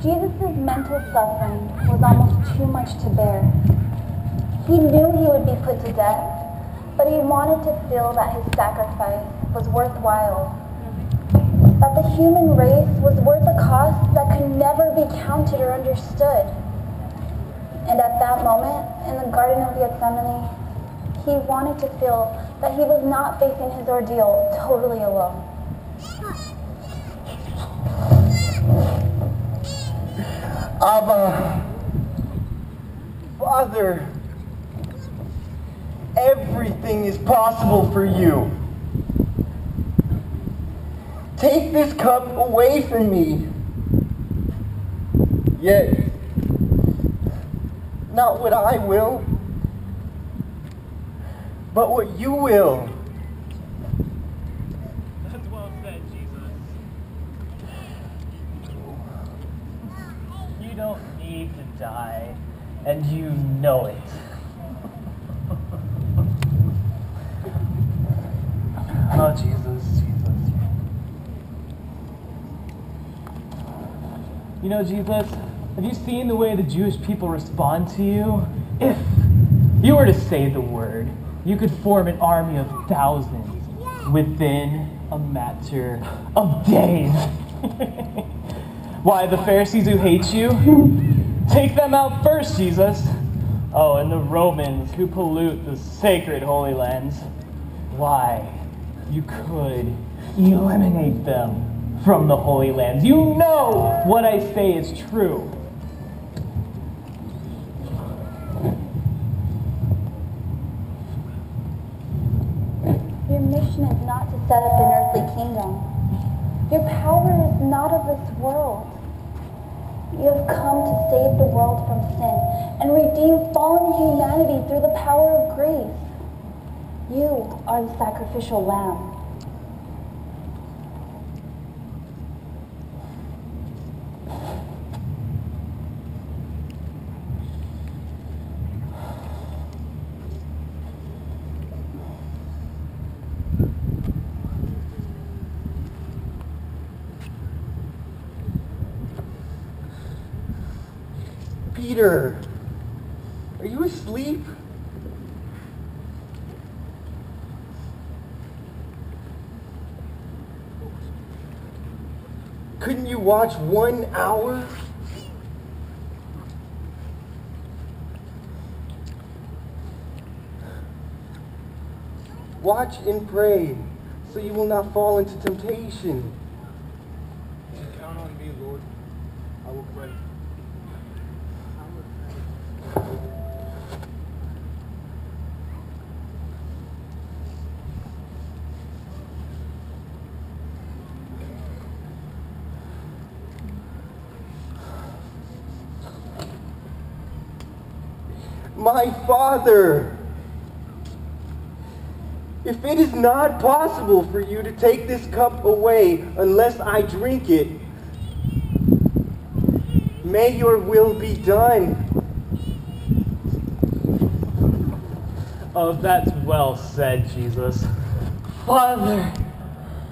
Jesus' mental suffering was almost too much to bear. He knew he would be put to death, but he wanted to feel that his sacrifice was worthwhile, that the human race was worth a cost that could never be counted or understood. And at that moment, in the Garden of Gethsemane, he wanted to feel that he was not facing his ordeal totally alone. Abba, Father, everything is possible for you. Take this cup away from me. Yet, not what I will, but what you will. That's well said, Jesus. You don't need to die, and you know it. Oh, Jesus, Jesus. You know, Jesus, have you seen the way the Jewish people respond to you? If you were to say the word, you could form an army of thousands within a matter of days. Why, the Pharisees who hate you? Take them out first, Jesus. Oh, and the Romans who pollute the sacred Holy Lands. Why, you could eliminate them from the Holy Lands. You know what I say is true. Your mission is not to set up an earthly kingdom. Your power is not of this world. You have come to save the world from sin and redeem fallen humanity through the power of grace. You are the sacrificial lamb. Peter, are you asleep? Couldn't you watch 1 hour? Watch and pray, so you will not fall into temptation. Count on me, Lord. I will pray. My Father, if it is not possible for you to take this cup away unless I drink it, may your will be done. Oh, that's well said, Jesus. Father,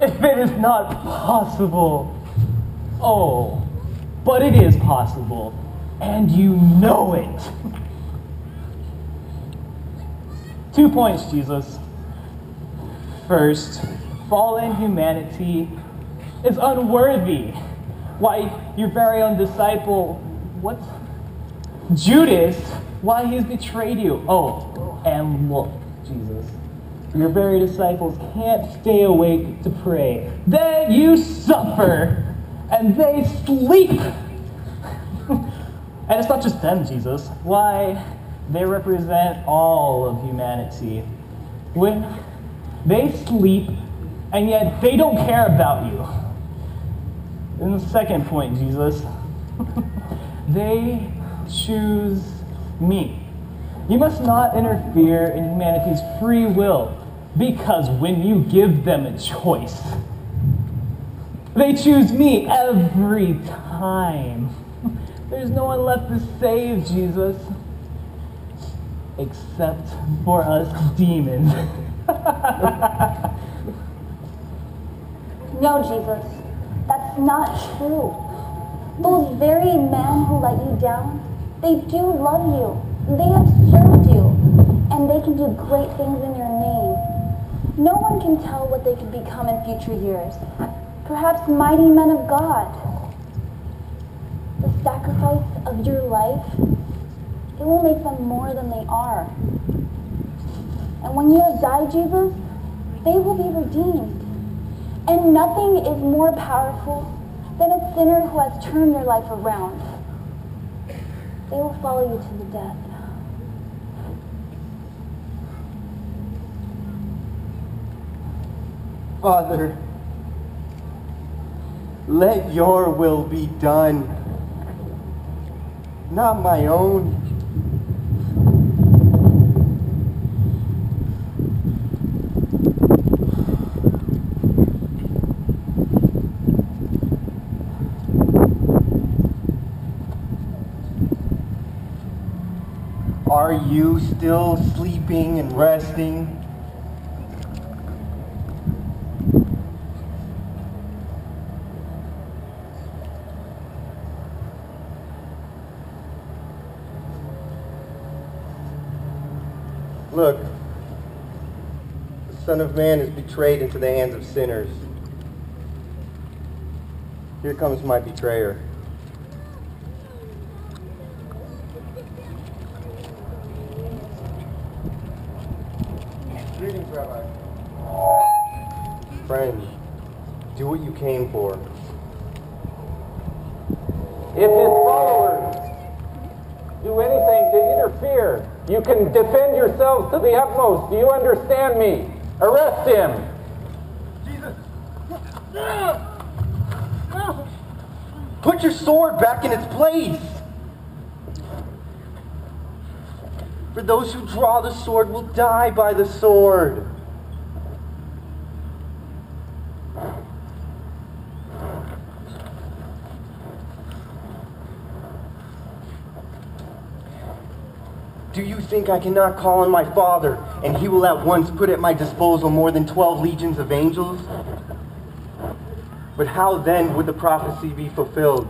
if it is not possible, oh, but it is possible, and you know it. 2 points, Jesus. First, fallen humanity is unworthy. Why, your very own disciple, what? Judas, why he's betrayed you. Oh, and look, Jesus, your very disciples can't stay awake to pray. Then you suffer, and they sleep. And it's not just them, Jesus. Why, they represent all of humanity. When they sleep, and yet they don't care about you. And the second point, Jesus, they choose me. You must not interfere in humanity's free will, because when you give them a choice, they choose me every time. There's no one left to save, Jesus, except for us demons. No, Jesus, that's not true. Those very men who let you down, they do love you. They have served you, and they can do great things in your name. No one can tell what they could become in future years. Perhaps mighty men of God. The sacrifice of your life, it will make them more than they are. And when you have died, Jesus, they will be redeemed. And nothing is more powerful than a sinner who has turned their life around. They will follow you to the death. Father, let your will be done, not my own. Are you still sleeping and resting? Look, the Son of Man is betrayed into the hands of sinners. Here comes my betrayer. Greetings, Rabbi. Friend, do what you came for. If his followers do anything to interfere, you can defend yourselves to the utmost. Do you understand me? Arrest him. Jesus! Put your sword back in its place. For those who draw the sword will die by the sword. Do you think I cannot call on my Father, and he will at once put at my disposal more than 12 legions of angels? But how then would the prophecy be fulfilled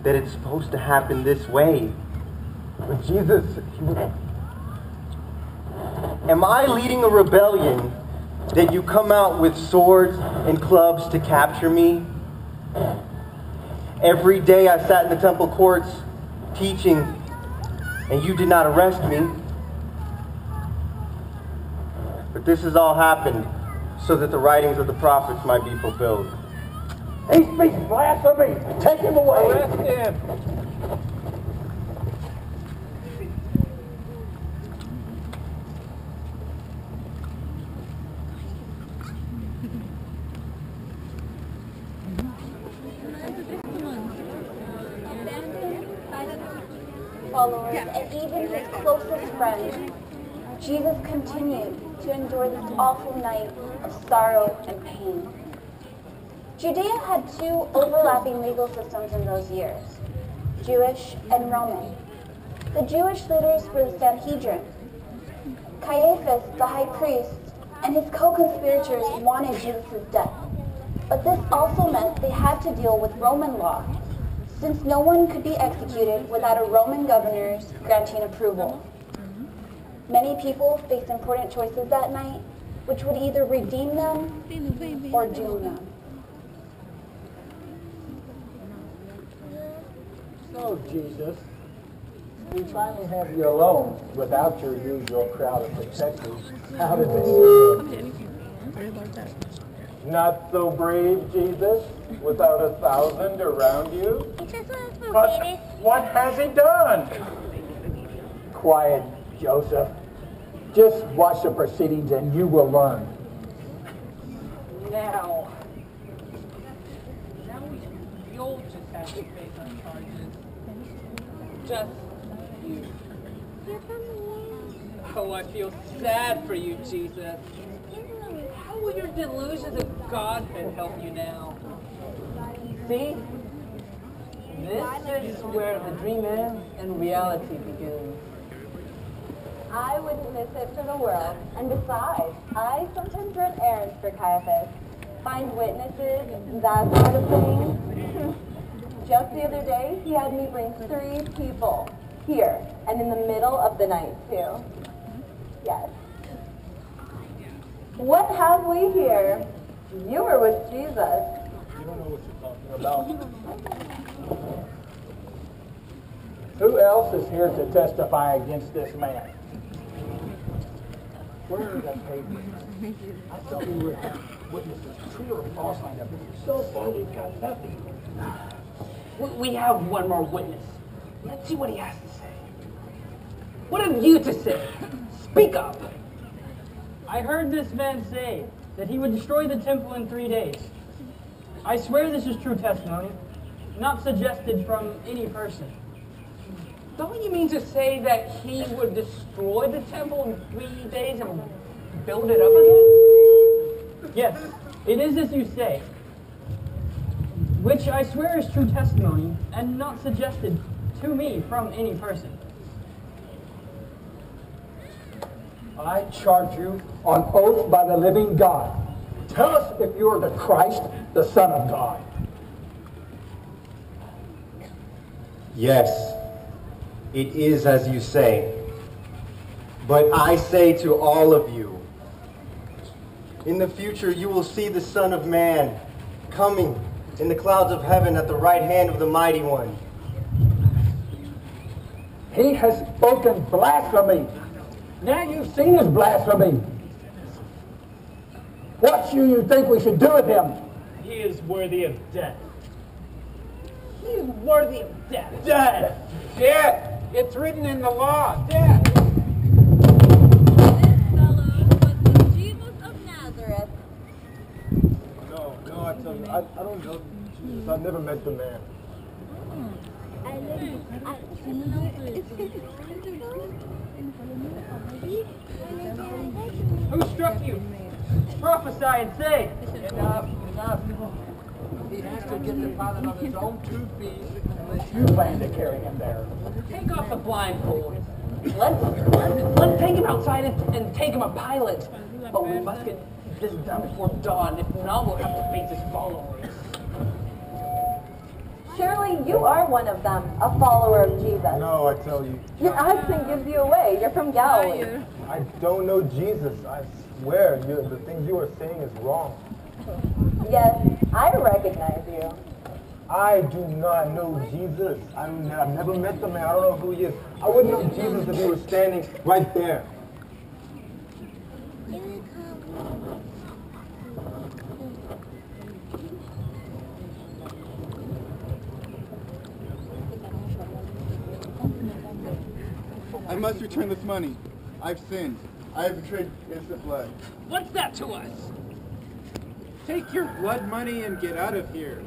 that it's supposed to happen this way? But Jesus, Am I leading a rebellion that you come out with swords and clubs to capture me? Every day I sat in the temple courts teaching, and you did not arrest me. But this has all happened so that the writings of the prophets might be fulfilled. he speaks blasphemy. Take him away. Arrest him. Followers and even his closest friends, Jesus continued to endure this awful night of sorrow and pain. Judea had two overlapping legal systems in those years, Jewish and Roman. The Jewish leaders were the Sanhedrin. Caiaphas, the high priest, and his co-conspirators wanted Jesus' death. But this also meant they had to deal with Roman law, since no one could be executed without a Roman governor's granting approval. Many people faced important choices that night, which would either redeem them or doom them. So, Jesus, we finally have you alone without your usual crowd of protectors. How did this feel? Not so brave, Jesus, without 1,000 around you. But what has he done? Quiet, Joseph. Just watch the proceedings and you will learn. Now you'll just have to face on charges. Just you. Oh, I feel sad for you, Jesus. How will your delusions of Godhood help you now? See? This is where the dream ends and reality begins. I wouldn't miss it for the world. And besides, I sometimes run errands for Caiaphas. Find witnesses, that sort of thing. Just the other day, he had me bring 3 people here, and in the middle of the night, too. Yes. What have we here? You were with Jesus. You don't know what you're talking about. Who else is here to testify against this man? Where are the papers? I thought we would have witnesses, true or false, lined up. So far, we've got nothing. We have one more witness. Let's see what he has to say. What have you to say? Speak up. I heard this man say that he would destroy the temple in 3 days. I swear this is true testimony, not suggested from any person. Don't you mean to say that he would destroy the temple in 3 days and build it up again? Yes, it is as you say, which I swear is true testimony and not suggested to me from any person. I charge you on oath by the living God. Tell us if you are the Christ, the Son of God. Yes, it is as you say. But I say to all of you, in the future you will see the Son of Man coming in the clouds of heaven at the right hand of the Mighty One. He has spoken blasphemy. Now you've seen his blasphemy. What do you think we should do with him? He is worthy of death. He is worthy of death. Death! Death! It's written in the law. Death! This fellow was the Jesus of Nazareth. No, I tell you, I don't know Jesus. I've never met the man. Who struck you? Prophesy and say. Enough. He has to get deposit on his own 2 feet. You plan to carry him there. Take off the blindfold. Let's take him outside and take him a pilot. But we must get this done before dawn. If not, we'll have to face his followers. Surely you are one of them, a follower of Jesus. No, I tell you, Your accent gives you away. You're from Galilee. I don't know Jesus. I swear, the things you are saying is wrong. Yes, I recognize you. I do not know Jesus. I've never met the man. I don't know who he is. I wouldn't know Jesus if he was standing right there. I must return this money. I've sinned. I have betrayed innocent blood. What's that to us? Take your blood money and get out of here.